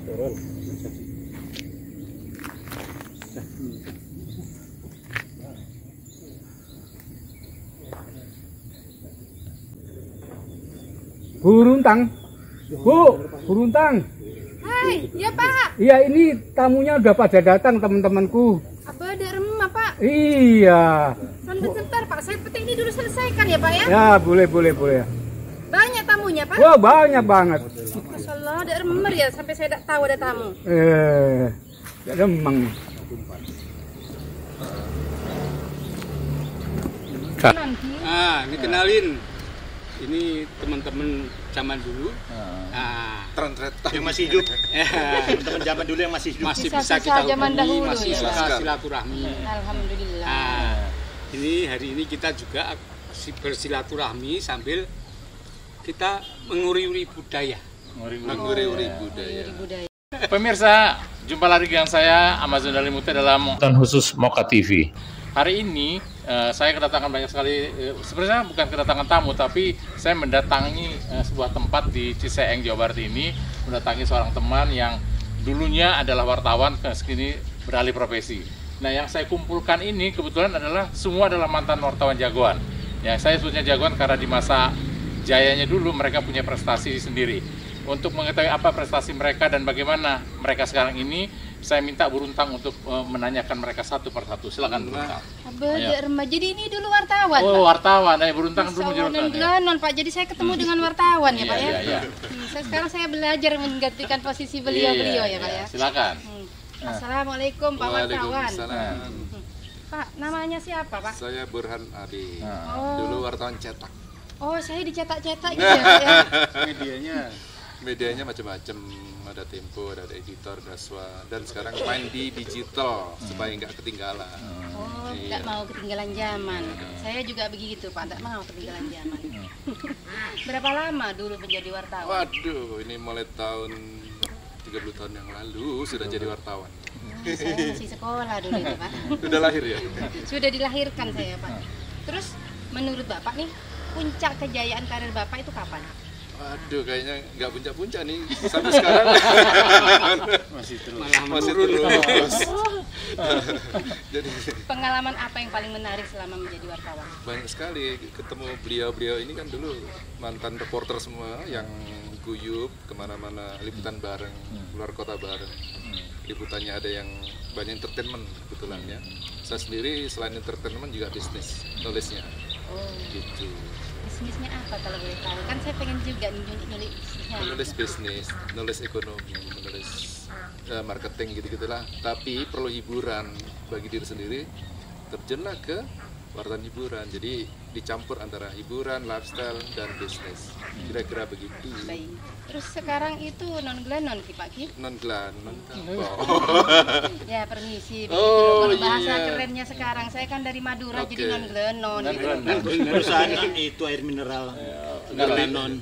turun. Buruntang, Buruntang. Hai, ya Pak. Iya, ini tamunya udah pada datang teman-temanku. Apa ada remah Pak? Iya. Sebentar Pak, saya petik ini dulu selesaikan ya Pak ya. Ya, boleh. Banyak tamunya Pak. Wah, banyak banget. Masya Allah, ada remer ya sampai saya tidak tahu ada tamu. Ya remang. Nanti. Ini kenalin. Ini teman-teman zaman dulu. Yang masih hidup. Teman-teman zaman dulu yang masih hidup. Masih Kisah-kisah bisa kita zaman hubungi, dahulu masih ya. suka silaturahmi. Alhamdulillah. Ini hari ini kita juga bersilaturahmi sambil kita menguri-uri budaya. Menguri-uri budaya. Pemirsa, jumpa lagi dengan saya Amazon Dalimuti dalam nonton khusus Mocha TV. Hari ini saya kedatangan banyak sekali, sebenarnya bukan kedatangan tamu, tapi saya mendatangi sebuah tempat di Ciseeng, Jawa Barat ini, mendatangi seorang teman yang dulunya adalah wartawan, kini beralih profesi. Nah, yang saya kumpulkan ini kebetulan semua adalah mantan wartawan jagoan. Ya, saya sebutnya jagoan karena di masa jayanya dulu mereka punya prestasi sendiri. Untuk mengetahui apa prestasi mereka dan bagaimana mereka sekarang ini, saya minta Buruntang untuk menanyakan mereka satu persatu. Silakan Buruntang. Abah remaja, jadi ini dulu wartawan. Oh, Pak? wartawan. Buruntang dulu menjadi wartawan. Non Pak, jadi saya ketemu dengan wartawan ya Pak ya. Iya. Sekarang saya belajar menggantikan posisi beliau-beliau ya Pak ya. Silakan. Assalamualaikum Pak wartawan. Waalaikumsalam. Pak, namanya siapa Pak? Saya Burhan Adi. Oh. Dulu wartawan cetak. Oh, saya dicetak-cetak gitu ya Pak ya. Medianya macam-macam. Ada Tempo, ada editor, Daswa, dan sekarang main di digital supaya nggak ketinggalan. Oh, tidak mau ketinggalan zaman. Saya juga begitu Pak, tidak mau ketinggalan zaman. Berapa lama dulu menjadi wartawan? Waduh, ini mulai tahun 30 tahun yang lalu sudah jadi wartawan. Saya masih sekolah dulu itu Pak. Sudah lahir ya? Sudah dilahirkan saya Pak. Terus menurut Bapak nih, puncak kejayaan karir Bapak itu kapan? Waduh, kayaknya nggak puncak-puncak nih sampai sekarang. Masih terus. Jadi Pengalaman apa yang paling menarik selama menjadi wartawan? banyak sekali ketemu beliau-beliau ini kan dulu mantan reporter semua yang guyup kemana-mana, liputan bareng, keluar kota bareng. Liputannya ada yang banyak entertainment kebetulan ya. Saya sendiri selain entertainment juga bisnis, nulisnya. Oh, Gitu. bisnisnya apa kalau boleh tahu? Kan saya pengen juga nyulik bisnisnya. Menulis bisnis, menulis ekonomi, menulis marketing gitu-gitulah. Tapi perlu hiburan bagi diri sendiri. Terjunlah ke wartawan hiburan. Jadi dicampur antara hiburan, lifestyle, dan bisnis. Kira-kira begitu. Baik. Terus sekarang itu non-glenon Ki Pak Ki? Non-glan, non-tampol. Ya permisi. Oh, Kalau bahasa iya. kerennya sekarang, saya kan dari Madura Oke. jadi non-glenon. Gitu. Perusahaan itu air mineral Galenon.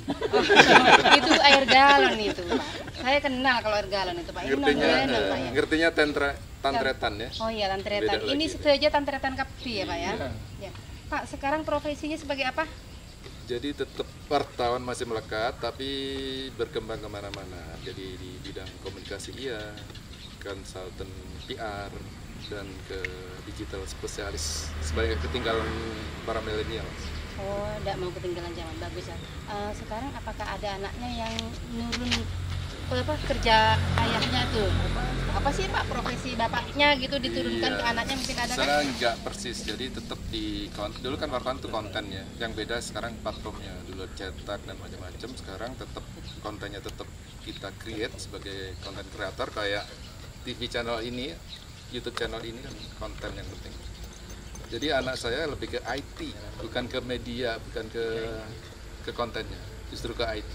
Itu air galon itu Pak. Saya kenal kalau air galon itu Pak. Ini non-glenon Pak ya. Ngertinya tantretan ya. Oh iya, tantretan. Beda Ini lagi. saja tantretan kapri ya Pak ya. Ya. Pak, sekarang profesinya sebagai apa? Jadi tetap wartawan masih melekat, tapi berkembang kemana-mana. Jadi di bidang komunikasi iya, konsultan PR, dan ke digital spesialis sebagai ketinggalan para milenial. Oh, tidak mau ketinggalan zaman, bagus ya. Sekarang apakah ada anaknya yang nurun kerja ayahnya tuh? Apa sih Pak profesi bapaknya gitu diturunkan ke anaknya, mungkin ada kan? Saya nggak persis, jadi tetap dulu kan wartawan itu konten ya. Yang beda sekarang platformnya, dulu cetak dan macam-macam. Sekarang tetap kontennya tetap kita create sebagai konten kreator kayak TV channel ini, YouTube channel ini kan konten yang penting. Jadi anak saya lebih ke IT, bukan ke media, bukan ke kontennya, justru ke IT.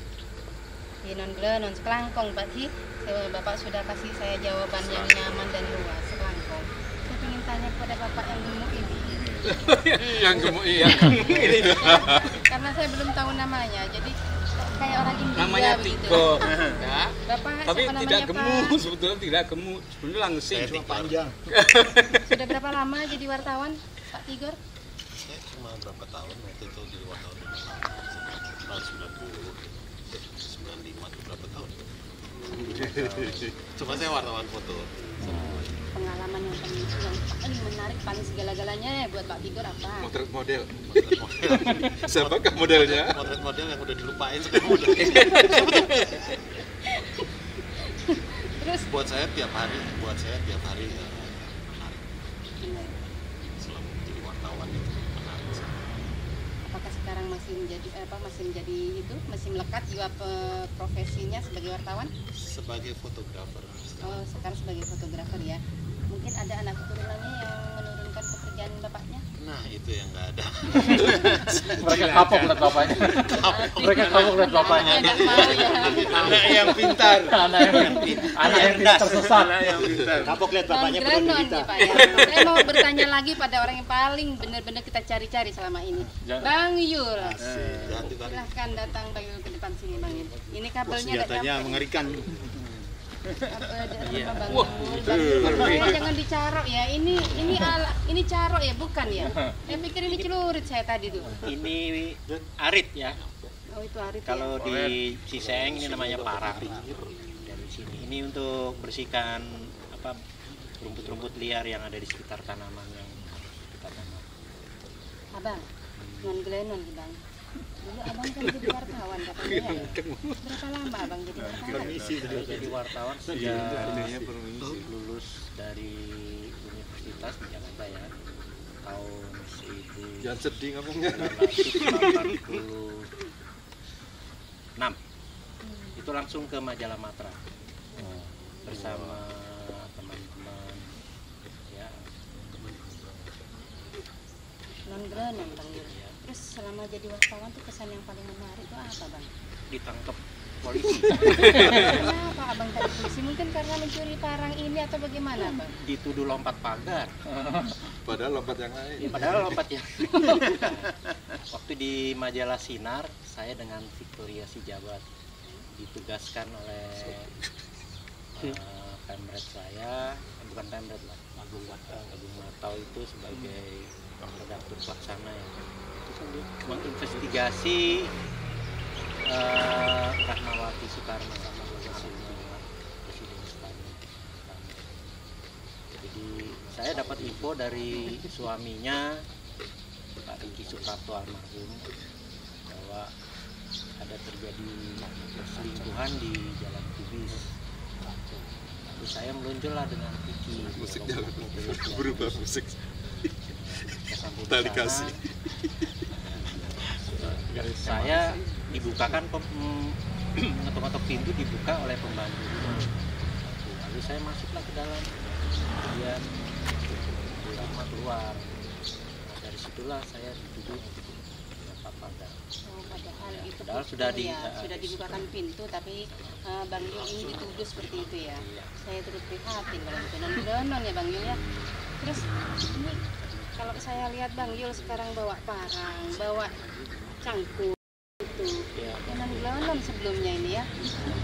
Di non sekelangkong Pak Ki. Bapak sudah kasih saya jawaban yang nyaman dan luas, sekelangkong. Saya ingin tanya kepada Bapak yang gemuk ini. Yang gemuk iya. Karena saya belum tahu namanya, jadi kayak orang India Namanya begitu. Tigo. Ya. Bapak Tapi siapa tidak namanya, gemuk, Pak? sebetulnya tidak gemuk. Sebenarnya langsing. Cuma panjang. Sudah berapa lama jadi wartawan, Pak Tigor? Saya cuma berapa tahun waktu itu di luar tahun tahun 90, 95 itu berapa tahun? Cuma saya wartawan foto. Pengalaman yang paling menarik, paling segala-galanya ya buat Pak Tigor apa? Motret model. Siapakah modelnya? Motret model yang udah dilupain sekarang udah. Terus buat saya tiap hari menarik. Selama menjadi wartawan itu menarik. apakah sekarang masih melekat jiwa profesinya sebagai wartawan? Sebagai fotografer. Oh, sekarang sebagai fotografer ya. Mungkin ada anak keturunannya yang menurunkan pekerjaan bapaknya? Nah, itu yang nggak ada. Mereka kapok lihat bapaknya. Mereka kapok lihat bapaknya. Nggak mau ya. Anak yang pintar. Anak yang tersesat. Kapok lihat bapaknya Non perlu Grenon digital. nih Pak ya. Saya mau bertanya lagi pada orang yang paling benar-benar kita cari-cari selama ini. Jangan. Bang Yul. Ganti Bang. Silahkan datang Bang Yul ke depan sini Bang Yul. Ini kabelnya nggak Senjatanya nyampe. mengerikan. Bang Yul, jangan dicarok ya. Ini carok ya, bukan ya? Saya pikir ini celurit saya tadi tuh. Ini arit ya. Oh itu Arif Kalau ya. di Ciseeng ini namanya parang. Dari sini. Ini untuk bersihkan apa rumput-rumput liar yang ada di sekitar tanaman yang kita tanam. Abang, non Glenon nih Bang. Dulu abang kan jadi wartawan katanya ya. Berapa lama abang jadi wartawan? Saya jadi wartawan sejak lulus dari Universitas di Jakarta ya. Tahun Jangan sedih ngomongnya. 1986. Itu langsung ke Majalah Matra bersama teman-teman ya. Non Glenon Bang Yul. Terus selama jadi wartawan tuh kesan yang paling menarik itu apa Bang? Ditangkap polisi. Kenapa abang tadi polisi? Mungkin karena mencuri parang ini atau bagaimana Bang? Dituduh lompat pagar. Padahal lompat yang lain. Ya, padahal lompat ya. Waktu di majalah Sinar, saya dengan Victoria Sijabat ditugaskan oleh pemret saya, bukan pemret lah, Agung Matau itu sebagai redaktur pelaksana ya. Itu menginvestigasi Rahmawati Soekarno sama Presiden Soekarno. Jadi saya dapat info dari suaminya Pak Riki Suprapto almarhum bahwa ada terjadi perselingkuhan di Jalan Kubis. Lalu saya meluncurlah dengan Riki. Musiknya berubah musik. Tali kasih. Saya dibukakan ngetok-ngetok pintu dibuka oleh pembantu rumah. Lalu saya masuklah ke dalam, kemudian lama keluar. Nah, dari situlah saya dituduh lompat pagar. Oh, padahal itu Padahal sudah sudah dibukakan pintu tapi Bang Yul ini dituduh seperti itu ya. Saya turut prihatin kalau itu non ya Bang Yul ya. Terus ini kalau saya lihat Bang Yul sekarang bawa parang, bawa cangkul itu. Ya. Non sebelumnya ini ya.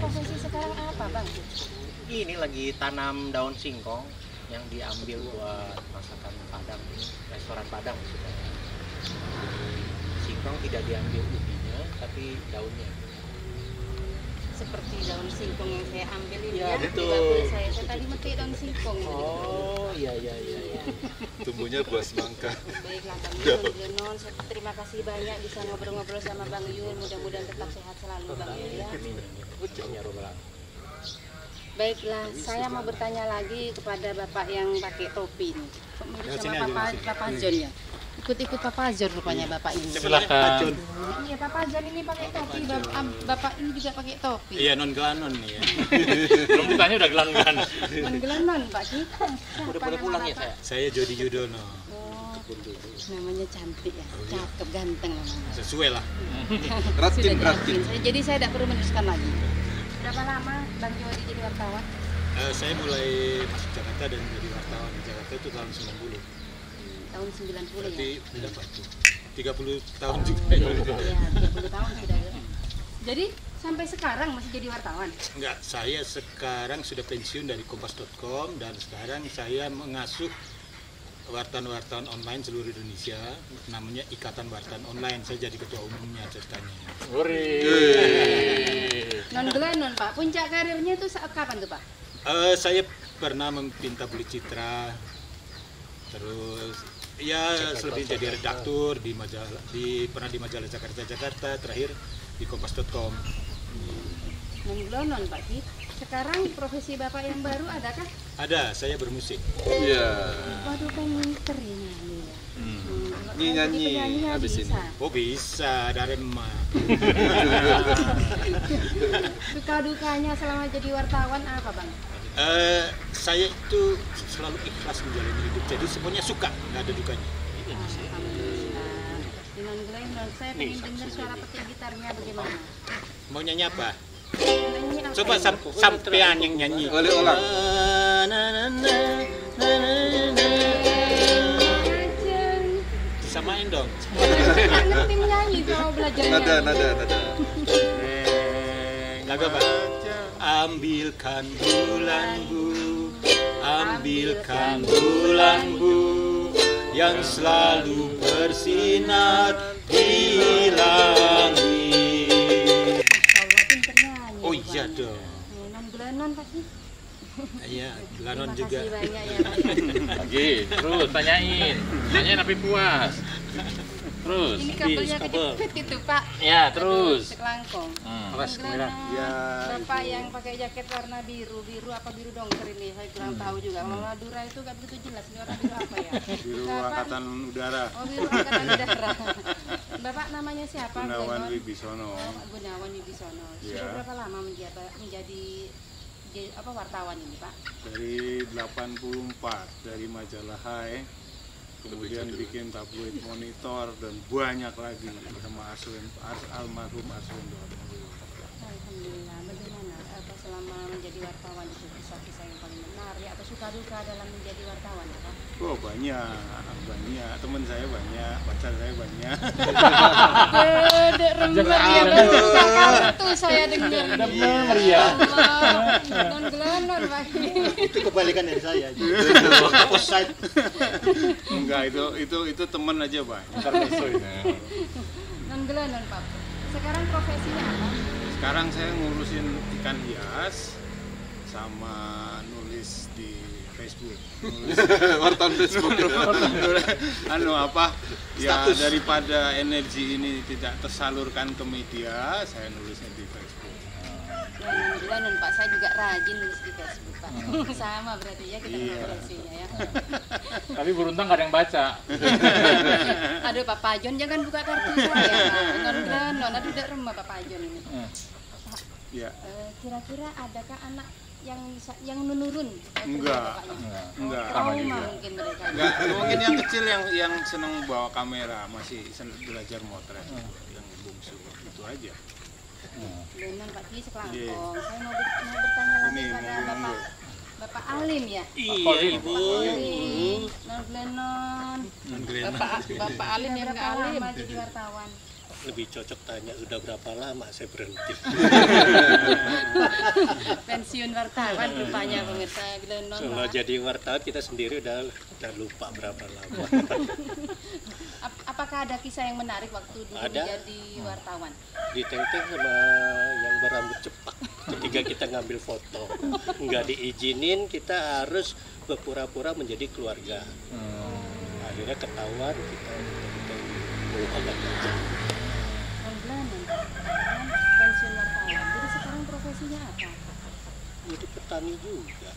Profesi sekarang apa Bang? Ini lagi tanam daun singkong yang diambil buat masakan Padang, restoran Padang maksudnya. Singkong tidak diambil ubinya, tapi daunnya. Seperti daun singkong yang saya ambil ini Ya, ya, betul. di dapur saya. Saya tadi metik daun singkong ini. Oh, iya. Tumbuhnya buah semangka. Baiklah Bang Yul, Glenon, terima kasih banyak bisa ngobrol-ngobrol sama Bang Yul. Mudah-mudahan tetap sehat selalu Bang Yul ya. Baiklah, saya mau bertanya lagi kepada Bapak yang pakai topi ini. Kok mirip sama Papa John ya? Ikut-ikut Papa John rupanya Bapak ini. Silakan. Iya, Papa John ini pakai topi, Bapak ini juga pakai topi. Iya, non Glenon nih ya. Belum ditanya udah gelan-gelan. Menggelenon Pak kita. Udah pada pulang ya saya. Saya Jody Yudono. Oh, namanya cantik ya, cakep, ganteng namanya. Sesuai lah. Ratin. Jadi saya tidak perlu meneruskan lagi. Berapa lama Bang Jody jadi wartawan? Saya mulai masuk Jakarta dan jadi wartawan di Jakarta itu tahun 90. Tahun 90 ya? Berarti berapa tuh? 30 tahun juga. Ya, 30 tahun sudah ya. Jadi sampai sekarang masih jadi wartawan? Enggak, saya sekarang sudah pensiun dari kompas.com dan sekarang saya mengasuh wartawan-wartawan online seluruh Indonesia, namanya Ikatan Wartawan Online. Saya jadi ketua umumnya ceritanya. Non Glennon Pak, puncak karirnya itu saat kapan tuh Pak? Saya pernah memimpin tabloid Citra, terus ya selebih jadi redaktur di majalah, pernah di majalah Jakarta, terakhir di Kompas.com. Non Glennon Pak Ki, sekarang profesi Bapak yang baru adakah? Ada, saya bermusik. Iya. Waduh kan pinter ya nyanyi ya. Nyanyi habis ini. Oh bisa, dari emak. Suka dukanya selama jadi wartawan apa Bang? Saya itu selalu ikhlas menjalani hidup, jadi semuanya suka, nggak ada dukanya. Alhamdulillah. Di Non Glennon, saya pengen dengar suara petik gitarnya bagaimana? Mau nyanyi apa? Nyanyi apa Coba ini? sampean yang nyanyi. Boleh ulang. Samain dong. Nggak ngerti menyanyi kalau belajar nyanyi. Nada. Lagu apa? Ambilkan bulanmu, ambilkan bulanmu yang selalu bersinar di langit. Masya Allah, pinter nyanyi. Oh Bang. iya dong. Non Glennon pasti. Iya, Lanon Terima juga. kasih banyak ya Pak. Ya. Lagi, terus tanyain tapi puas. Terus. Ini kabelnya kejepit itu Pak. Ya, terus. Sekelangkong. Hmm. Glennon, Bapak yang pakai jaket warna biru apa biru dongker ini, saya kurang tahu juga. Kalau Madura itu nggak begitu jelas, ini warna biru apa ya? Biru Bapak- Angkatan Udara, Oh, biru angkatan udara. Bapak namanya siapa? Gunawan Glennon? Wibisono. Pak Gunawan Wibisono. Sudah Iya. berapa lama menjadi apa wartawan ini, Pak? Dari 84 dari majalah Hai, kemudian bikin tabloid Monitor dan banyak lagi sama almarhum Arswin Dono. Alhamdulillah. Bagaimana selama menjadi wartawan itu kisah-kisah yang paling menarik atau suka duka dalam menjadi wartawan, ya, Pak? Oh banyak, teman saya banyak, pacar saya banyak. Dek rembar ya, Baru tuh saya dengar. Meriah. Non Glennon, Pak. Itu kebalikan dari saya. Offside. Enggak, itu teman aja banyak. Ntar besok ini. Non Glennon, Pak. Sekarang profesinya apa? Sekarang saya ngurusin ikan hias sama nulis di Facebook. Wartawan Facebook. Ya daripada energi ini tidak tersalurkan ke media, saya nulisnya di Facebook. Ya, Non Glennon, Pak. Saya juga rajin nulis di Facebook, Pak. Sama berarti ya kita Iya. profesinya ya. Tapi beruntung gak ada yang baca. Aduh, Pak Pajon jangan buka kartu saya, Pak. Non Glennon, aduh udah remah Pak Pajon ini. Ya, Kira-kira adakah anak yang menurun? Enggak. Enggak. Trauma mungkin mereka. enggak, mungkin yang kecil yang seneng bawa kamera, masih belajar motret, yang bungsu itu aja. Glennon, Pak Ki Sekelangkong. Iya. Saya mau bertanya lagi Ini, pada monggo. Bapak Alim ya. Iya, Ibu. Non Glennon. Bapak Alim yang Berapa nggak alim. lama jadi wartawan? Lebih cocok tanya udah berapa lama saya berhenti. Pensiun wartawan rupanya pemirsa Glennon. Kalau Pak. jadi wartawan kita sendiri udah lupa berapa lama. Apakah ada kisah yang menarik waktu dulu Ada. menjadi wartawan? Diteng-teng sama yang berambut cepak ketika kita ngambil foto. Nggak diizinin, kita harus berpura-pura menjadi keluarga. Akhirnya ketahuan kita agak kerja. Non Glennon, pensiun wartawan. Jadi sekarang profesinya apa? Jadi petani juga.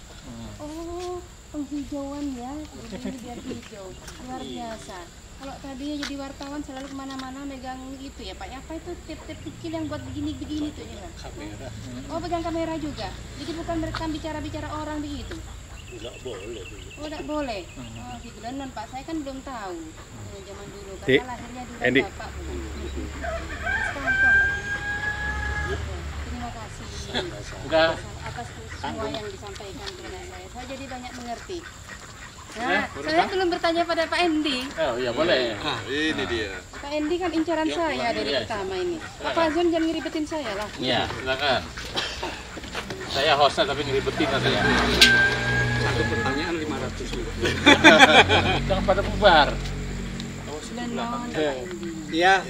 Oh, penghijauan ya, jadi biar hijau. Luar biasa. Kalau tadinya jadi wartawan selalu kemana-mana megang itu ya Pak. Apa itu tip-tip kecil yang buat begini-begini tuh ya Pak? Kamera Oh, pegang kamera juga. Jadi bukan merekam bicara-bicara orang begitu. nggak boleh dulu. Oh, tidak boleh. Oh, di Glennon Pak, saya kan belum tahu zaman dulu. Dik, Karena lahirnya dulu Andy. Bapak. Sekarang Pak. Terima kasih. Udah. Atas semua yang disampaikan kepada saya. Saya jadi banyak mengerti. Ya, Nah, saya belum bertanya pada Pak Endi. Oh iya boleh. Ini dia. Pak Endi kan incaran saya dari Iya. pertama ini. Pak Fazon jangan ngeribetin saya lah. Iya, silakan. Saya hostnya tapi ngeribetin lah saya. Untuk pertanyaan 500.000. Jangan pada bubar. Dan mohon Pak Endi. Iya.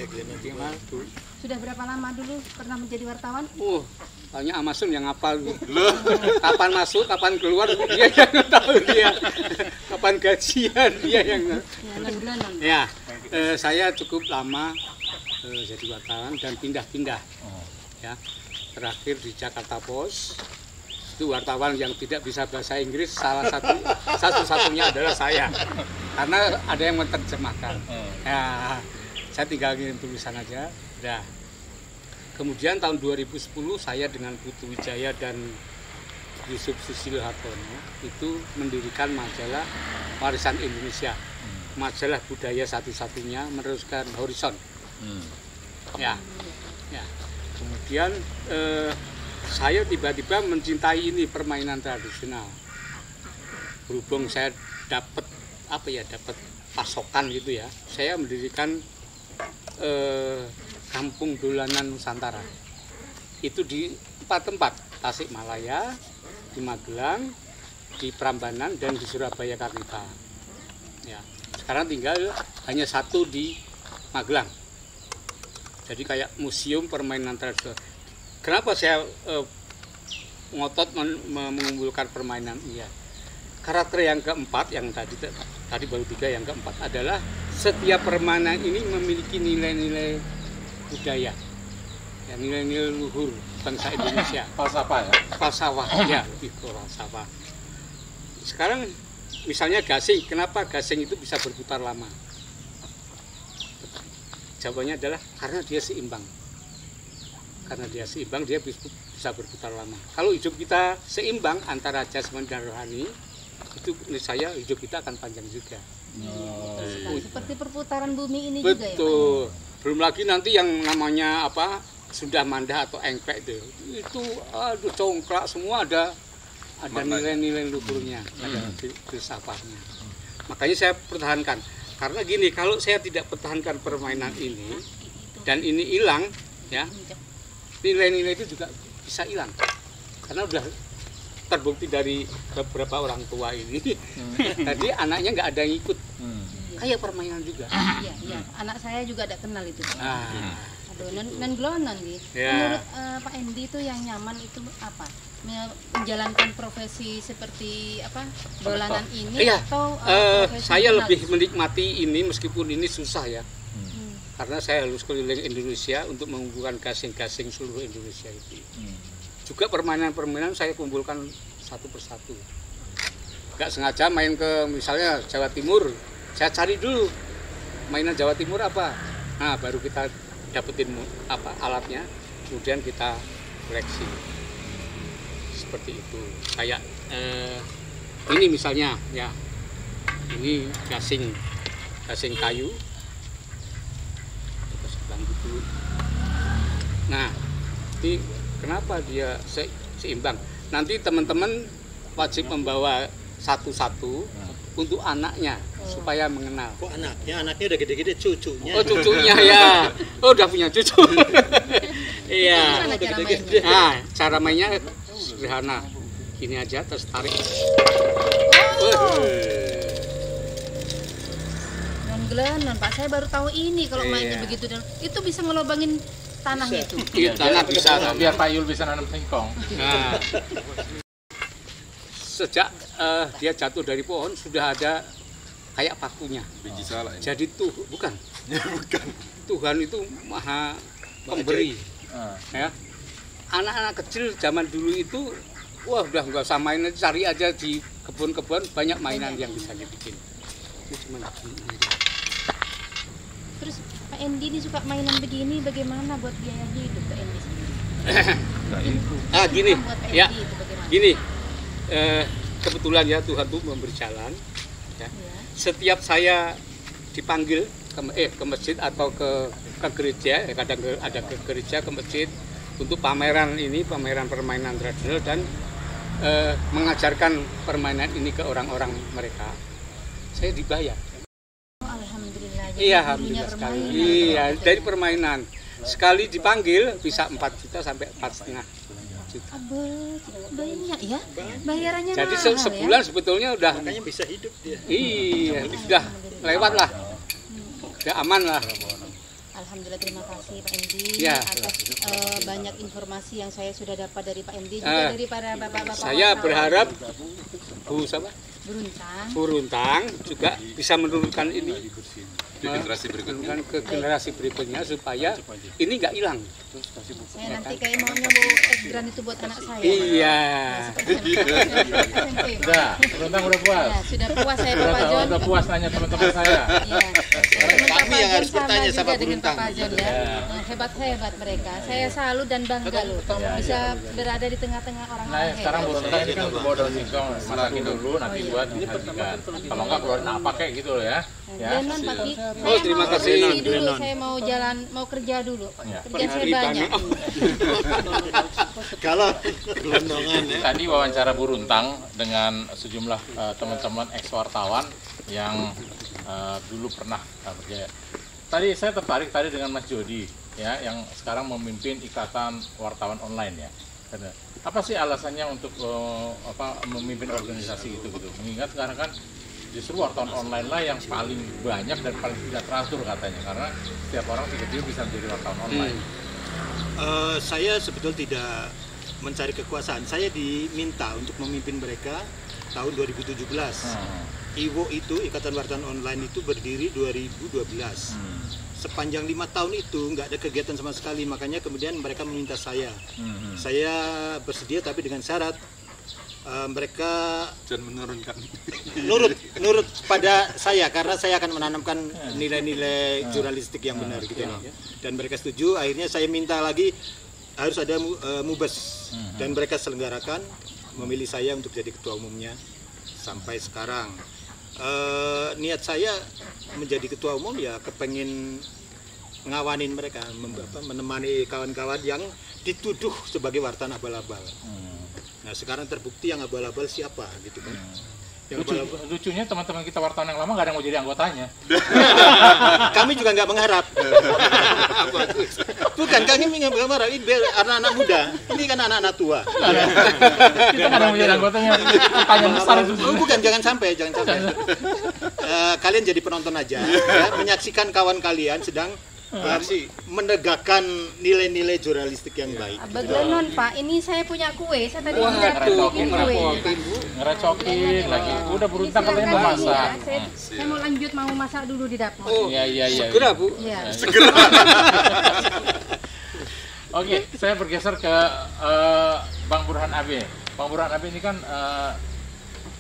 Sudah berapa lama dulu pernah menjadi wartawan? Tanya Amazon yang hafal. Kapan masuk, kapan keluar, dia yang tahu dia. Kapan gajian, dia yang. Ya, 6 bulanan. Ya, saya cukup lama jadi wartawan dan pindah-pindah. Ya, terakhir di Jakarta Post. Itu wartawan yang tidak bisa bahasa Inggris, satu-satunya adalah saya. Karena ada yang menerjemahkan. Ya, saya tinggal ngirim tulisan aja. Udah. Kemudian tahun 2010 saya dengan Putu Wijaya dan Yusuf Susilo Hartono itu mendirikan majalah Warisan Indonesia. Majalah budaya satu-satunya meneruskan Horizon. Ya. Kemudian saya tiba-tiba mencintai ini permainan tradisional. Berhubung saya dapat pasokan gitu ya. Saya mendirikan Kampung Dolanan Nusantara. Itu di 4 tempat, Tasikmalaya, di Magelang, di Prambanan, dan di Surabaya Karnival. Ya, sekarang tinggal hanya 1 di Magelang. Jadi kayak museum permainan tradisional. Kenapa saya ngotot mengumpulkan permainan? Iya. Karakter yang keempat, yang tadi baru 3, yang keempat adalah setiap permainan ini memiliki nilai-nilai budaya, ya, nilai-nilai luhur bangsa Indonesia. Falsafah ya? Falsafah, ya, lebih ke falsafah. Sekarang misalnya gasing, kenapa gasing itu bisa berputar lama? Jawabannya adalah karena dia seimbang. Karena dia seimbang, dia bisa berputar lama. Kalau hidup kita seimbang antara jasmani dan rohani, itu menurut saya hidup kita akan panjang juga. Seperti perputaran bumi ini Betul. juga ya, Pak? Belum lagi nanti yang namanya Sunda Manda atau Engpek itu congklak semua ada nilai-nilai luhurnya, ada filsafahnya. Makanya saya pertahankan. Karena gini, kalau saya tidak pertahankan permainan ini dan ini hilang, ya, nilai-nilai itu juga bisa hilang. Karena udah terbukti dari beberapa orang tua ini. Tadi anaknya nggak ada yang ikut. Kayak permainan juga. Iya. Anak saya juga ada kenal itu. Aduh, non-glonan nih. Menurut Pak Endi itu yang nyaman itu apa? Menjalankan profesi seperti dolanan ini atau profesi saya lebih menikmati ini meskipun ini susah ya. Karena saya harus keliling Indonesia untuk mengumpulkan gasing-gasing seluruh Indonesia itu. Juga permainan-permainan saya kumpulkan satu persatu. Gak sengaja main ke misalnya Jawa Timur, saya cari dulu mainan Jawa Timur apa. Nah, baru kita dapetin alatnya, kemudian kita koleksi. Seperti itu. Kayak ini misalnya ya. Ini gasing kayu. Gitu. Nah, ini kenapa dia seimbang? Nanti teman-teman wajib membawa satu-satu untuk anaknya supaya mengenal. Kok anaknya? Anaknya udah gede-gede, cucunya. Oh, cucunya ya. Oh, udah punya cucu. Iya. Nah, cara mainnya sederhana. Gini aja, terus tarik. Non Pak, saya baru tahu ini kalau mainnya begitu, dan itu bisa ngelobangin tanahnya itu. Iya, tanah bisa. Biar Pak Yul bisa nanam singkong. Nah, sejak dia jatuh dari pohon sudah ada kayak pakunya. Biji salah ini. Jadi bukan. Tuhan itu maha pemberi. Ya. Anak-anak kecil zaman dulu itu, wah udah nggak usah main, cari aja di kebun-kebun banyak mainan yang bisa dibikin. Itu cuma Terus Pak Endi ini suka mainan begini, bagaimana buat biaya hidup Pak Endi? Gini, kebetulan ya Tuhan tuh memberi jalan. Ya. Setiap saya dipanggil ke masjid atau ke gereja, kadang ada ke gereja, ke masjid untuk pameran permainan tradisional dan mengajarkan permainan ini ke orang-orang mereka, saya dibayar. Alhamdulillah. Iya, alhamdulillah sekali. Iya, dari permainan. Sekali dipanggil bisa 4 juta sampai 4,5 juta. Banyak ya, bayarannya Jadi mahal sebulan ya? sebetulnya udah Makanya bisa hidup dia. iya, sudah lewat lah. Udah aman lah. Alhamdulillah, terima kasih Pak Endi Ya. atas banyak informasi yang saya sudah dapat dari Pak Endi juga dari para bapak-bapak. Saya wartawan. berharap Bu siapa? Beruntang. Bu Runtang juga bisa menurunkan ini Di generasi berikutnya. menurunkan ke generasi berikutnya supaya ini nggak hilang. Saya nanti kayak maunya mau X-Grand itu buat anak saya. Iya. Udah, Beruntang udah puas. Ya, sudah puas saya Bapak John. Udah puas nanya teman-teman saya. Iya. Teman Kami Papa yang John harus bertanya sama juga dengan Beruntang. Papa John ya. Hebat-hebat mereka. Saya salut dan bangga loh bisa berada di tengah-tengah orang Nah, sekarang hebat. Beruntang ini kan bawa daun singkong, masakin dulu nanti buat disajikan. Kalau enggak keluarin apa kayak gitu loh ya. Ya. Denon Pak Ki, Oh, terima mau kasih, pergi dulu, Denon. saya mau jalan, mau kerja dulu. Ya. Kerjaan saya banyak. Kalau gelondongan ya. Tadi wawancara Beruntang dengan sejumlah teman-teman ex-wartawan yang dulu pernah berjaya. Tadi saya tertarik tadi dengan Mas Jody ya, yang sekarang memimpin Ikatan Wartawan Online ya. Apa sih alasannya untuk memimpin organisasi itu gitu? Mengingat sekarang kan justru wartawan online lah yang paling banyak dan paling tidak teratur katanya, karena setiap orang tiba-tiba bisa menjadi wartawan online. Saya sebetulnya tidak mencari kekuasaan. Saya diminta untuk memimpin mereka tahun 2017. IWO itu, Ikatan Wartawan Online itu berdiri 2012. Sepanjang 5 tahun itu nggak ada kegiatan sama sekali, makanya kemudian mereka meminta saya. Saya bersedia tapi dengan syarat mereka Dan menurunkan. nurut pada saya, karena saya akan menanamkan nilai-nilai jurnalistik yang benar gitu ya. Dan mereka setuju. Akhirnya saya minta lagi harus ada mubes, dan mereka selenggarakan, memilih saya untuk jadi ketua umumnya sampai sekarang. Niat saya menjadi ketua umum ya kepengen ngawanin mereka, menemani kawan-kawan yang dituduh sebagai wartawan abal-abal. Nah sekarang terbukti yang abal-abal siapa gitu kan. Lucunya teman-teman kita wartawan yang lama nggak ada yang mau jadi anggotanya. Kami juga nggak mengharap. Bukan, kami nggak mengharap. Ini anak-anak muda. Ini kan anak-anak tua. Kita nggak ada yang mau jadi anggotanya. Pertanyaan besar itu. Bukan, jangan sampai. Kalian jadi penonton aja, ya, menyaksikan kawan kalian sedang menegakkan nilai-nilai jurnalistik yang baik. Betul Pak, ini saya punya kue. Saya tadi ngerecokin, kue. ngerecokin lagi. Udah Beruntang katanya mau masak. Saya mau lanjut, mau masak dulu di dapur. Iya. Segera Bu. Iya. Oke, saya bergeser ke Bang Burhan Abe. Bang Burhan Abe ini kan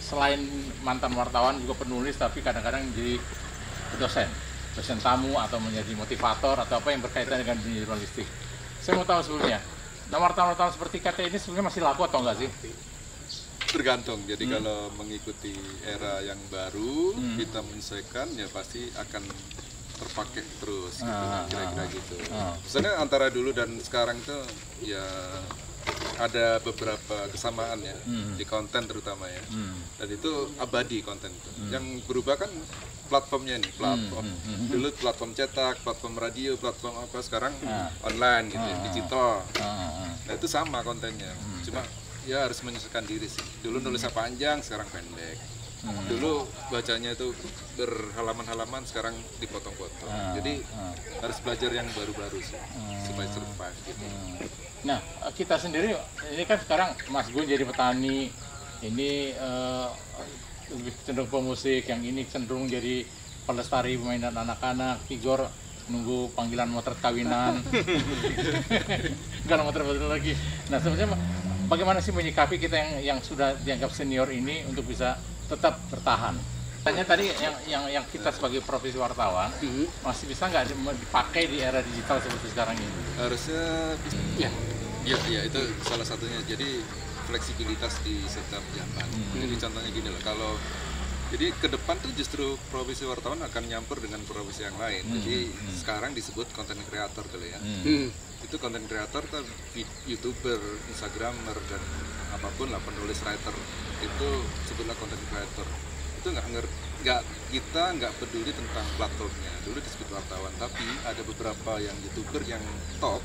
selain mantan wartawan juga penulis, tapi kadang-kadang jadi dosen tamu atau menjadi motivator atau apa yang berkaitan dengan dunia jurnalistik. Saya mau tahu sebelumnya, wartawan-wartawan seperti KT ini sebenarnya masih laku atau enggak sih? Tergantung. Jadi kalau mengikuti era yang baru, kita menyesuaikan ya pasti akan terpakai terus gitu kan, kira-kira gitu. Misalnya antara dulu dan sekarang tuh ya ada beberapa kesamaan ya di konten terutama ya. Dan itu abadi konten itu. Yang berubah kan platformnya nih, platform. Dulu platform cetak, platform radio, platform apa, sekarang online gitu ya, digital. Nah itu sama kontennya. Cuma ya harus menyesuaikan diri sih. Dulu nulisnya panjang, sekarang pendek. Dulu bacanya itu berhalaman-halaman, sekarang dipotong-potong. Jadi harus belajar yang baru-baru sih supaya survive gitu. Nah, kita sendiri ini kan sekarang Mas Gun jadi petani, ini lebih cenderung pemusik, yang ini cenderung jadi pelestari permainan anak-anak, Igor nunggu panggilan motret kawinan. Enggak ada motret lagi. Nah, sebenarnya bagaimana sih menyikapi kita yang sudah dianggap senior ini untuk bisa tetap bertahan? Tanya tadi yang kita sebagai profesi wartawan masih bisa nggak dipakai di era digital seperti sekarang ini? Harusnya ya itu salah satunya. Jadi fleksibilitas di setiap zaman. Jadi contohnya gini loh, kalau jadi ke depan tuh justru profesi wartawan akan nyampur dengan profesi yang lain. Jadi sekarang disebut content creator dulu ya. Itu content creator kan YouTuber, Instagramer, dan apapun lah, penulis, writer, itu sebutlah content creator. Itu kita nggak peduli tentang platformnya. Dulu disebut wartawan, tapi ada beberapa yang YouTuber yang top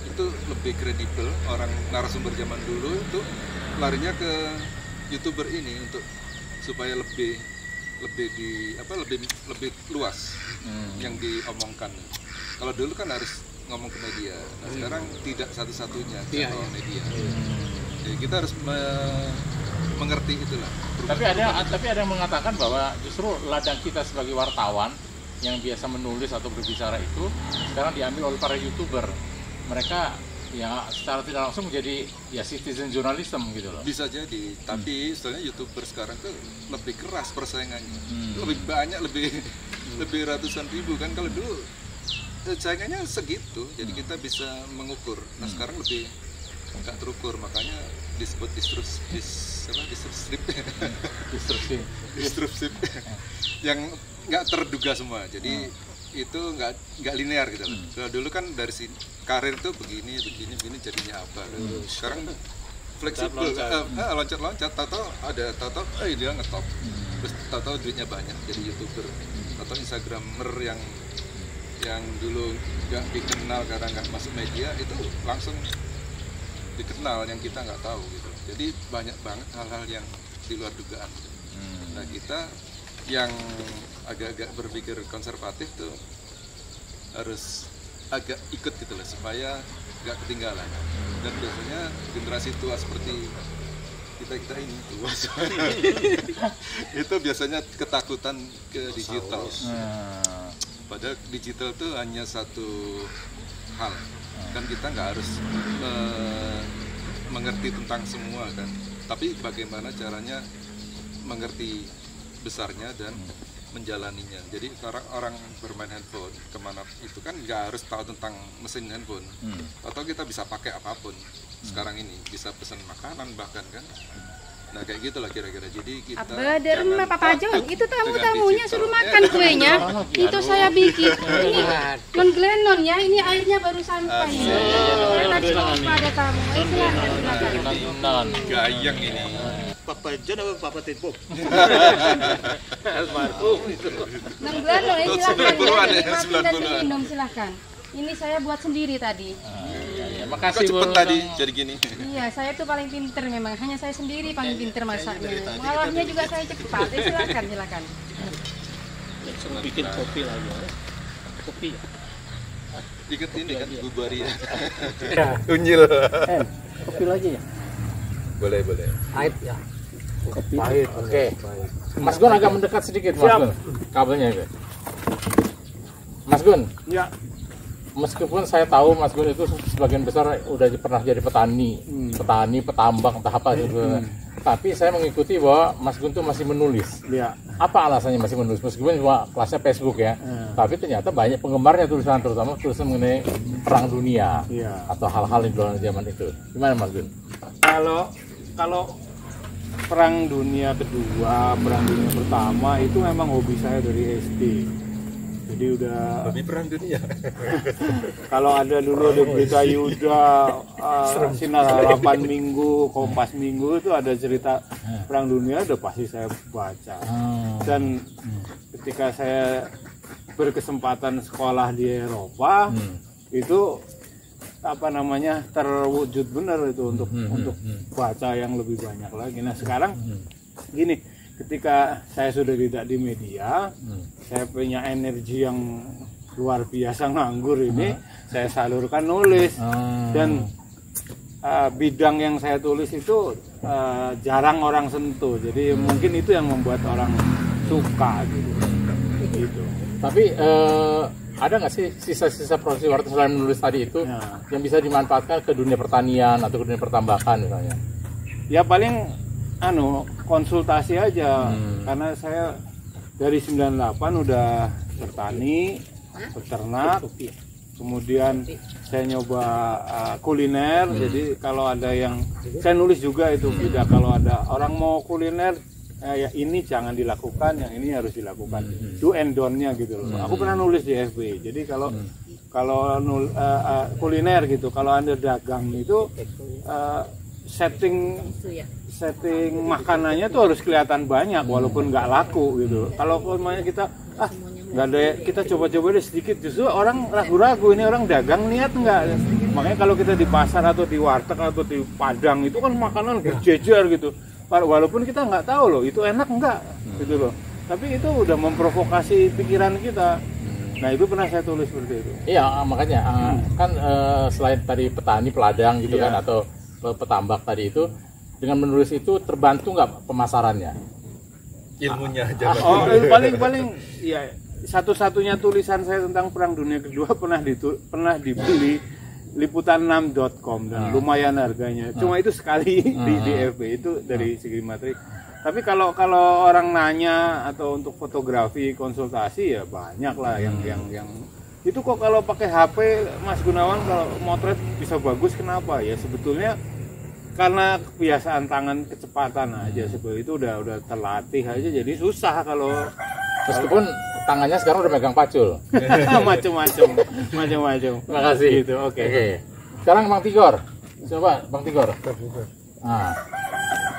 itu lebih kredibel. Orang narasumber zaman dulu itu larinya ke YouTuber ini untuk supaya lebih luas yang diomongkan. Kalau dulu kan harus ngomong ke media. Nah, sekarang tidak satu-satunya channel media. Jadi kita harus mengerti itulah. Tapi ada yang mengatakan bahwa justru ladang kita sebagai wartawan yang biasa menulis atau berbicara itu sekarang diambil oleh para YouTuber. Mereka ya secara tidak langsung menjadi ya citizen journalism gitu loh. Bisa jadi, tapi sebenarnya YouTuber sekarang tuh lebih keras persaingannya. Lebih banyak, lebih ratusan ribu kan. Kalau dulu saingannya segitu, jadi kita bisa mengukur. Nah, sekarang lebih nggak terukur, makanya disebut disruptif yang nggak terduga semua. Jadi itu nggak linear gitu loh. Kalau dulu kan dari karir tuh begini jadinya apa. Sekarang fleksibel, loncat-loncat, tato dia ngetop, terus tato duitnya banyak jadi YouTuber atau Instagramer yang dulu nggak dikenal karena nggak masuk media itu langsung dikenal yang kita nggak tahu gitu. Jadi banyak banget hal-hal yang di luar dugaan gitu. Nah, kita yang agak-agak berpikir konservatif tuh harus agak ikut gitu loh supaya nggak ketinggalan. Dan biasanya generasi tua seperti kita ini tua itu biasanya ketakutan ke digital. Padahal digital tuh hanya satu hal. Kan kita nggak harus mengerti tentang semua kan, tapi bagaimana caranya mengerti besarnya dan menjalaninya. Jadi orang bermain handphone kemana itu kan nggak harus tahu tentang mesin handphone, atau kita bisa pakai apapun sekarang ini, bisa pesan makanan bahkan kan. Nah, kayak gitulah kira-kira. Jadi kita dari rumah Papa John itu tamu-tamunya suruh makan kuenya. Itu saya bikin. Ini non Glennon ya, ini airnya baru sampai. Tadi lupa ada tamu. Non gayang ini. Papa John apa Papa Tempo? Non Glennon ini silakan ya. Minum silakan. Ini saya buat sendiri tadi. Makasih cepet tadi jadi gini. Iya, saya tuh paling pinter memang. Hanya saya sendiri paling pinter masaknya. Malahnya juga saya cepat. Silakan. Suruh bikin kopi lagi. Kopi. Ikat ini kan bubari ya. Unyil. Kopi lagi ya? Boleh. Pahit ya. Kopi. Pahit. Oke. Mas Gun agak mendekat sedikit, Mas Gun. Kabelnya itu. Mas Gun. Ya. Meskipun saya tahu Mas Gun itu sebagian besar udah pernah jadi petani, petambak, entah apa gitu. Tapi saya mengikuti bahwa Mas Gun tuh masih menulis. Ya. Apa alasannya masih menulis? Meskipun cuma kelasnya Facebook ya, tapi ternyata banyak penggemarnya tulisan, terutama tulisan mengenai perang dunia atau hal-hal di luar zaman itu. Gimana Mas Gun? Kalau perang dunia kedua, perang dunia pertama itu memang hobi saya dari SD. Jadi udah lebih perang dunia. Kalau ada dulu ada berita Yuda, Sinar Harapan Minggu, Kompas Minggu itu ada cerita perang dunia, udah pasti saya baca. Dan ketika saya berkesempatan sekolah di Eropa, itu terwujud benar itu untuk baca yang lebih banyak lagi. Nah sekarang gini, ketika saya sudah tidak di media, saya punya energi yang luar biasa nganggur ini, saya salurkan nulis. Dan bidang yang saya tulis itu jarang orang sentuh, jadi mungkin itu yang membuat orang suka gitu. Tapi ada nggak sih sisa-sisa profesi wartawan selain menulis tadi itu yang bisa dimanfaatkan ke dunia pertanian atau ke dunia pertambakan misalnya? Ya paling konsultasi aja, karena saya dari 98 udah bertani, beternak, kemudian saya nyoba kuliner. Jadi kalau ada yang saya nulis juga itu tidak, kalau ada orang mau kuliner ya ini jangan dilakukan, yang ini harus dilakukan, do and don't-nya gitu loh. Aku pernah nulis di FB. Jadi kalau kuliner gitu, kalau Anda dagang itu setting makanannya tuh harus kelihatan banyak walaupun nggak laku gitu. Kalau umpamanya kita nggak ada, kita coba-coba deh sedikit, justru orang ragu-ragu ini orang dagang niat nggak. Makanya kalau kita di pasar atau di warteg atau di Padang itu kan makanan berjejer gitu, walaupun kita nggak tahu loh itu enak nggak gitu loh, tapi itu udah memprovokasi pikiran kita. Nah itu pernah saya tulis seperti itu. Iya, makanya kan selain tadi petani peladang gitu kan atau petambak tadi itu, dengan menulis itu terbantu nggak pemasarannya? Ilmunya aja. Paling ya satu-satunya tulisan saya tentang Perang Dunia Kedua pernah dibeli liputan6.com dan lumayan harganya. Cuma itu sekali di FB itu dari segi materi. Tapi kalau orang nanya atau untuk fotografi konsultasi ya banyak lah yang itu kok kalau pakai HP Mas Gunawan kalau motret bisa bagus kenapa? Ya sebetulnya karena kebiasaan tangan kecepatan aja sebetulnya itu udah terlatih aja jadi susah kalau meskipun tangannya sekarang udah megang pacul. macam-macam. Terima kasih. Gitu, oke. Sekarang Bang Tigor. Coba Bang Tigor. Nah,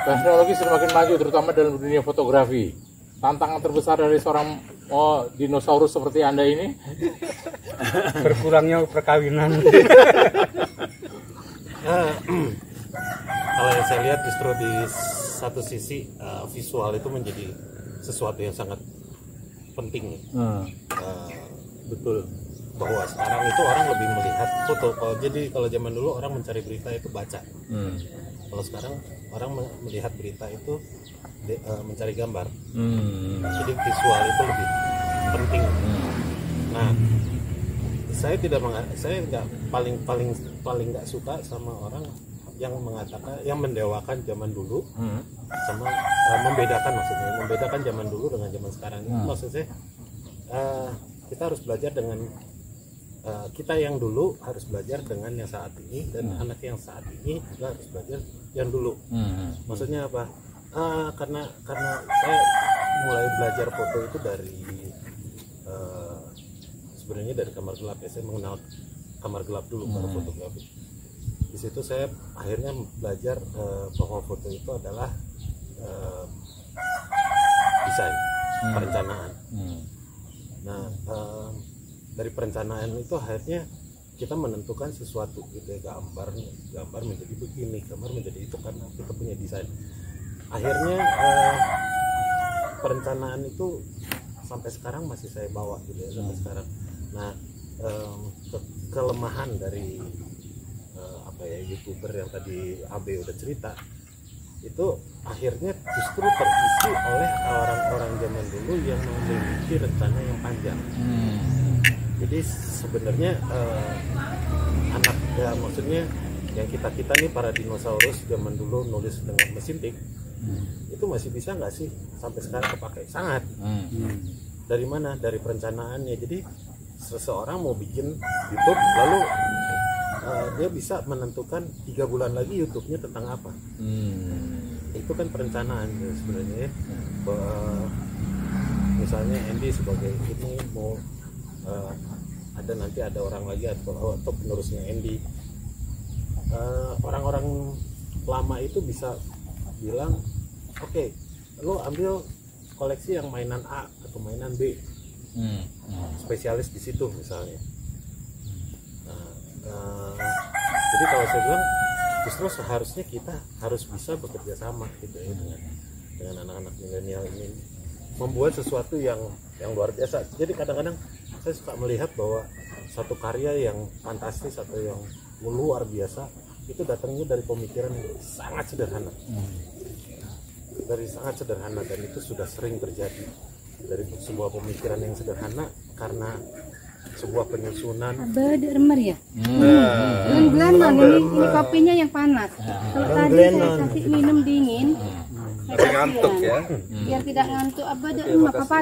teknologi semakin maju terutama dalam dunia fotografi. Tantangan terbesar dari seorang dinosaurus seperti Anda ini Berkurangnya perkawinan. Kalau yang saya lihat justru di satu sisi visual itu menjadi sesuatu yang sangat penting. Betul. Bahwa sekarang itu orang lebih melihat foto. Kalau zaman dulu orang mencari berita itu baca. Kalau sekarang orang melihat berita itu mencari gambar. Jadi visual itu lebih penting. Nah, saya nggak paling nggak suka sama orang yang mengatakan, yang mendewakan zaman dulu sama membedakan zaman dulu dengan zaman sekarang. Maksud saya kita harus belajar dengan kita yang dulu harus belajar dengan yang saat ini, dan anak yang saat ini juga harus belajar yang dulu. Maksudnya apa? Karena saya mulai belajar foto itu dari sebenarnya dari kamar gelap ya. Saya mengenal kamar gelap dulu baru fotografi. Di situ saya akhirnya belajar bahwa foto itu adalah desain, perencanaan. Nah, dari perencanaan itu akhirnya kita menentukan sesuatu gitu ya, gambar menjadi begini, gambar menjadi itu karena kita punya desain. Akhirnya perencanaan itu sampai sekarang masih saya bawa gitu ya, sampai sekarang. Nah, kelemahan dari YouTuber yang tadi AB udah cerita itu akhirnya justru terisi oleh orang-orang zaman dulu yang memiliki rencana yang panjang. Jadi sebenarnya maksudnya yang kita nih para dinosaurus zaman dulu nulis dengan mesin tik itu masih bisa nggak sih sampai sekarang kepakai? Sangat. Dari mana? Dari perencanaannya. Jadi seseorang mau bikin YouTube lalu dia bisa menentukan 3 bulan lagi YouTube-nya tentang apa. Itu kan perencanaan sebenarnya. Misalnya Andy sebagai ini mau nanti ada orang lagi atau penerusnya Andy. Orang-orang lama itu bisa bilang, oke, lo ambil koleksi yang mainan A atau mainan B, spesialis di situ misalnya. Jadi kalau saya bilang justru seharusnya kita harus bisa bekerja sama gitu ya dengan anak-anak milenial ini, membuat sesuatu yang luar biasa. Jadi kadang-kadang saya suka melihat bahwa satu karya yang fantastis atau yang luar biasa itu datangnya dari pemikiran yang sangat sederhana, dan itu sudah sering terjadi dari sebuah pemikiran yang sederhana karena sebuah penyusunan. Remer ya. Glennon ini kopinya yang panas. Kalau tadi saya kasih minum dingin, Masih ngantuk ya. biar tidak ngantuk. Apa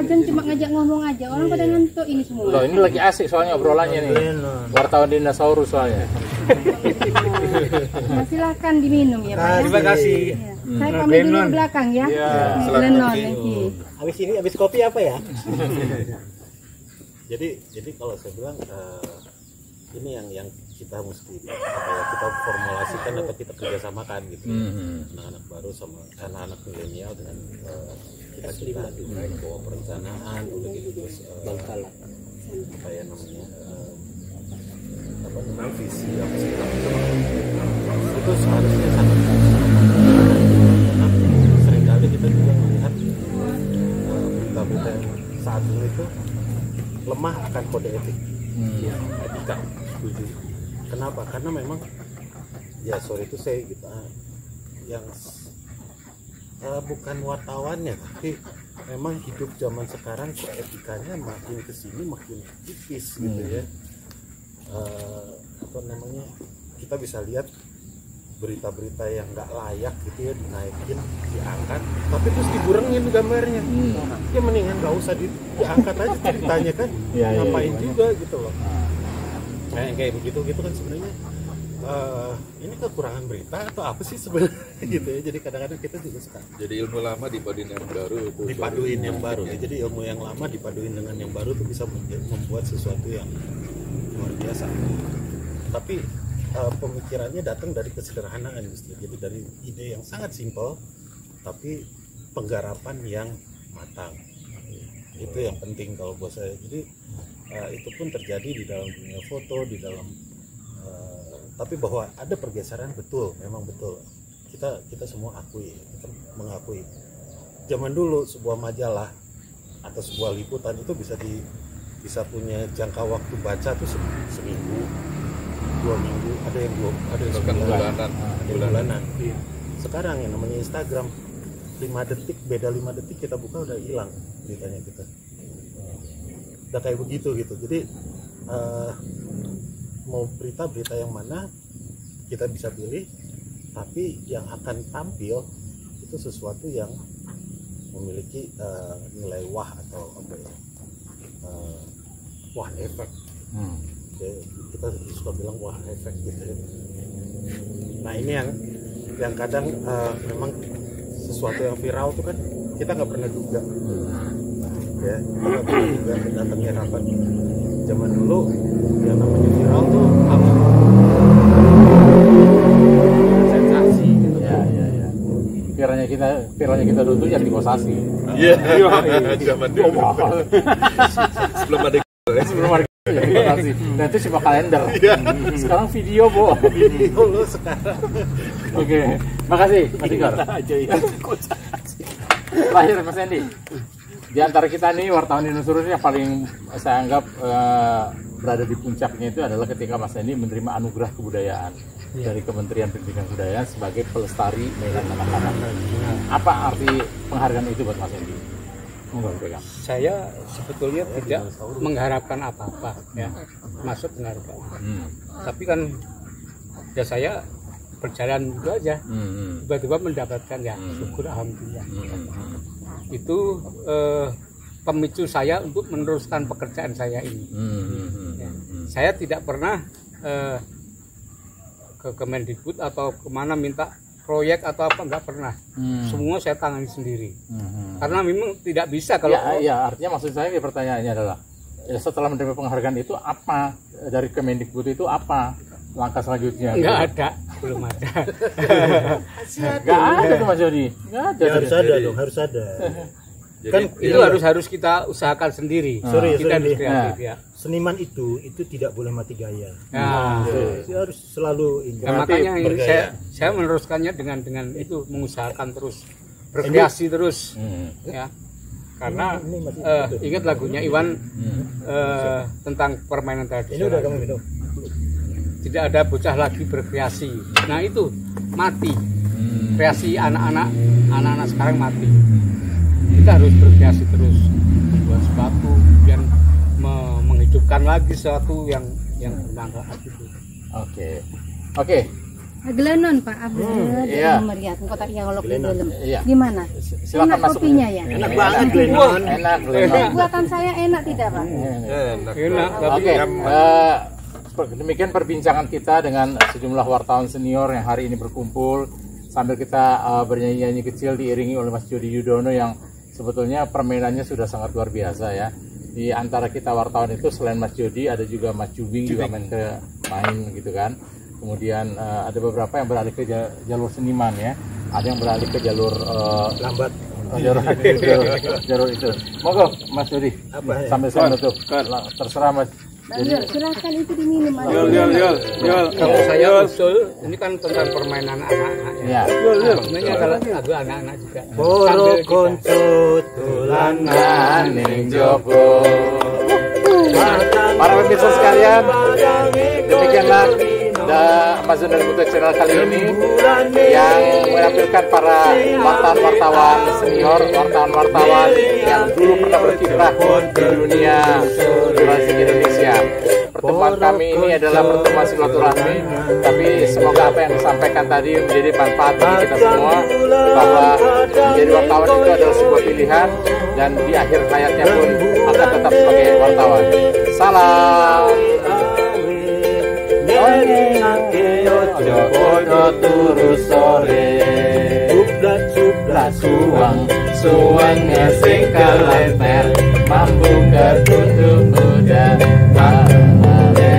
aja cuma ngajak ngomong aja. Orang pada ngantuk ini semua. Loh, ini lagi asik soalnya obrolannya nih. Wartawan dinosaurus soalnya. Nah, silakan diminum ya Pak. Terima kasih. Saya pamit dulu ke belakang ya. Glennon nanti. Habis kopi apa ya? Jadi kalau saya bilang ini yang kita mesti kita formulasikan atau kita kerjasamakan gitu. Anak-anak baru sama anak-anak milenial dengan kita bawa perencanaan gitu terus apa ya namanya visi apa segala macam itu seharusnya sangat karena seringkali kita juga melihat berita-berita yang saat ini itu lemah akan kode etik, etika. Kenapa? Karena memang ya sorry itu saya gitu yang bukan wartawannya tapi memang hidup zaman sekarang kok etikanya makin kesini makin tipis gitu ya. Apa namanya, kita bisa lihat berita-berita yang nggak layak gitu ya dinaikin, diangkat, tapi terus dikurangin gambarnya. Ya mendingan nggak usah diangkat aja, ditanya kan ngapain juga gitu loh. Nah yang kayak begitu kan sebenarnya ini kekurangan berita atau apa sih sebenarnya gitu ya. Jadi kadang-kadang kita juga suka jadi ilmu lama dipaduin yang baru itu dipaduin yang baru ya. Jadi ilmu yang lama dipaduin dengan yang baru tuh bisa membuat sesuatu yang luar biasa. Tapi pemikirannya datang dari kesederhanaan justru. Jadi dari ide yang sangat simpel tapi penggarapan yang matang. Itu yang penting kalau buat saya. Jadi itu pun terjadi di dalam dunia foto, di dalam tapi bahwa ada pergeseran betul, memang betul. Kita semua akui, kita mengakui. Zaman dulu sebuah majalah atau sebuah liputan itu bisa punya jangka waktu baca tuh seminggu, 2 minggu, ada yang bulanan. Sekarang yang namanya Instagram 5 detik, beda 5 detik kita buka udah hilang beritanya kita. Udah kayak begitu gitu. Jadi mau berita yang mana kita bisa pilih, tapi yang akan tampil itu sesuatu yang memiliki nilai wah atau apa ya, wah efek. Kita suka bilang wah efek gitu ya. Nah ini yang kadang memang sesuatu yang viral tuh kan kita nggak pernah duga ya, kita nggak pernah duga datangnya rapat. Zaman dulu yang namanya viral tuh apa? Sensasi gitu. Ya. Viralnya kita dulu tuh yang digosasi. Iya. Zaman dulu. Sebelum ada yang digosasi. Dan itu cuma kalender. Sekarang video, Bo. Video lo sekarang. Oke, makasih Mas Igor. Terakhir Mas Hendy. Di antara kita nih wartawan Dinosaurus yang paling saya anggap berada di puncaknya itu adalah ketika Mas Hendy menerima anugerah kebudayaan dari Kementerian Pendidikan dan Kebudayaan sebagai pelestari mainan anak-anak. Apa arti penghargaan itu buat Mas Hendy? Saya sebetulnya tidak mengharapkan apa-apa ya, masuk penghargaan. Tapi kan ya saya berjalan gitu aja, tiba-tiba mendapatkan ya syukur alhamdulillah. Itu pemicu saya untuk meneruskan pekerjaan saya ini. Ya. Saya tidak pernah ke Kemendikbud atau kemana minta proyek atau apa, nggak pernah. Semua saya tangani sendiri. Karena memang tidak bisa kalau ya artinya maksud saya pertanyaannya adalah setelah menerima penghargaan itu apa dari Kemendikbud itu apa langkah selanjutnya? Nggak ada, belum ada. Nggak ada tuh Mas Jody. Nggak ada. Ya, harus ada dong, harus ada. Kan itu harus kita usahakan sendiri. Kita harus kreatif ya. Seniman itu tidak boleh mati gaya. Dia harus selalu makanya saya meneruskannya dengan itu mengusahakan terus berkreasi terus ya. Karena ingat lagunya Iwan tentang permainan tradisional. Tidak ada bocah lagi berkreasi. Nah itu mati. Kreasi anak-anak sekarang mati. Kita harus berkreasi terus, buat sepatu, kemudian menghidupkan lagi sesuatu yang bermanfaat itu. Oke. Aglenon Pak Abdul, melihat kota yang belum. Gimana? Silakan enak kopinya ya? Enak banget Glenon. Enak. Buatan saya enak tidak Pak? Enak. Oke. Demikian perbincangan kita dengan sejumlah wartawan senior yang hari ini berkumpul sambil kita bernyanyi-nyanyi kecil diiringi oleh Mas Jody Yudono yang sebetulnya permainannya sudah sangat luar biasa ya. Di antara kita wartawan itu selain Mas Jody ada juga Mas Jubing juga main ke main gitu kan. Kemudian ada beberapa yang beralih ke jalur seniman ya, ada yang beralih ke jalur lambat. Jalur itu. Monggo Mas Dodi. Sampai saya menutup. Terserah Mas. Jadi silakan itu diminum aja. Yol. Kalau saya usul, ini kan tentang permainan anak-anak ya. Sebenarnya kalau lagu anak-anak juga. Boro konco tulanan ning jopo. Para pemirsa sekalian, demikianlah Amazon dari Mutu Channel kali ini yang menampilkan para wartawan senior, wartawan yang dulu pernah berkiprah di dunia jurnalistik Indonesia. Pertemuan kami ini adalah pertemuan silaturahmi, tapi semoga apa yang disampaikan tadi menjadi manfaat bagi kita semua, bahwa menjadi wartawan itu adalah sebuah pilihan dan di akhir hayatnya pun akan tetap sebagai wartawan. Salam. Ojo podo turu sore, cuplas suwang sing kaleter, mampu ketunduk kuda, ale